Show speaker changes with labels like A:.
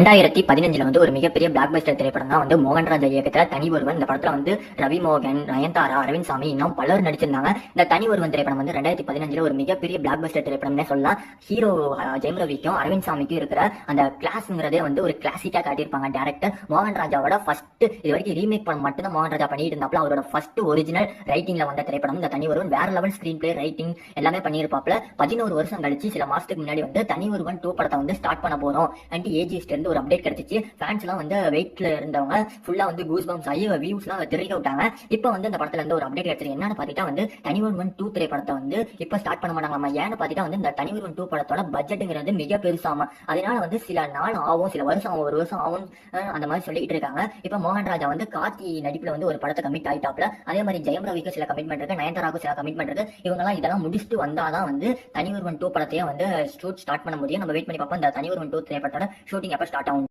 A: 2015 வந்து ஒரு மிகப்பெரிய பிளாக் பஸ்டர் திரைப்படம் தான் வந்து மோகன்ராஜ் இயக்கத்துல தனி ஒருவன். இந்த படத்துல வந்து ரவி மோகன், நயன்தாரா, அரவிந்த் சாமி இன்னும் பலர் நடிச்சிருந்தாங்க. இந்த தனி ஒருவன் திரைப்படம் வந்து 2015 ஒரு மிகப்பெரிய பிளாக் பஸ்டர் திரைப்படம்னே சொல்லலாம். ஹீரோ ஜெயம் ரவிக்கும் அரவிந்த் சாமிக்கும் இருக்கிற அந்த கிளாஸ்ங்கிறதே வந்து ஒரு கிளாசிக்கா காட்டியிருப்பாங்க. டேரக்டர் மோகன்ராஜாவோட ஃபர்ஸ்ட் இது வரைக்கும் ரீமேக் படம் மட்டும்தான் மோகன்ராஜா பண்ணிட்டு இருந்தாப்ல. அவரோட ஃபர்ஸ்ட் ஒரிஜினல் ரைட்டிங்ல வந்த திரைப்படம் இந்த தனி ஒருவன். வேற லெவல் ஸ்கிரீன் பிளே, ரைட்டிங் எல்லாமே பண்ணியிருப்பாப்ல. 11 வருஷம் கழிச்சு சில மாசத்துக்கு முன்னாடி வந்து தனி ஒருவன் 2 படத்தை வந்து ஸ்டார்ட் பண்ண போறோம் ஏஜிஸ்ட் இருந்து ஒரு அப்டேட் கிடைச்சிச்சு. ஃபேன்ஸ் எல்லாம் வந்து வெயிட்ல இருந்தவங்க ஃபுல்லா வந்து கூஸ் பம்ப்ஸ் ஆகி வியூஸ் எல்லாம் தெரிவிக்க விட்டாங்க. இப்போ வந்து இந்த படத்துல இருந்து ஒரு அப்டேட் கிடைச்சிருக்கு. என்னன்னு பாத்தீங்கன்னா வந்து தனி ஒருவன் 2 திரைப்படத்தை வந்து இப்ப ஸ்டார்ட் பண்ண மாட்டாங்களாமா. ஏன்னு பாத்தீங்கன்னா வந்து இந்த தனி ஒருவன் 2 படத்தோட பட்ஜெட்ங்கிறது மிக பெருசாமா. அதனால வந்து சில நாள் ஆகும், சில வருஷம் ஆகும், 1 வருஷம் ஆகும் அந்த மாதிரி சொல்லிட்டு இருக்காங்க. இப்ப மோகன்ராஜா வந்து கார்த்தி நடிப்புல வந்து ஒரு படத்தை கமிட் ஆயிட்டாப்ல. அதே மாதிரி ஜெயம் ரவிக்கு சில கமிட்மெண்ட் இருக்கு, நயன்தாராவுக்கு சில கமிட்மெண்ட் இருக்கு. இவங்க எல்லாம் இதெல்லாம் முடிச்சுட்டு வந்தாதான் வந்து தனி ஒருவன் 2 படத்தையே வந்து ஷூட் ஸ்டார்ட் பண்ண முடியும். நம்ம வெயிட் பண்ணி பார்ப்போம் இந்த தனி ஒருவன் 2 திரைப்படத்தோட ஷூட்டிங் எப்ப ஸ்டார்ட் ஆகும்.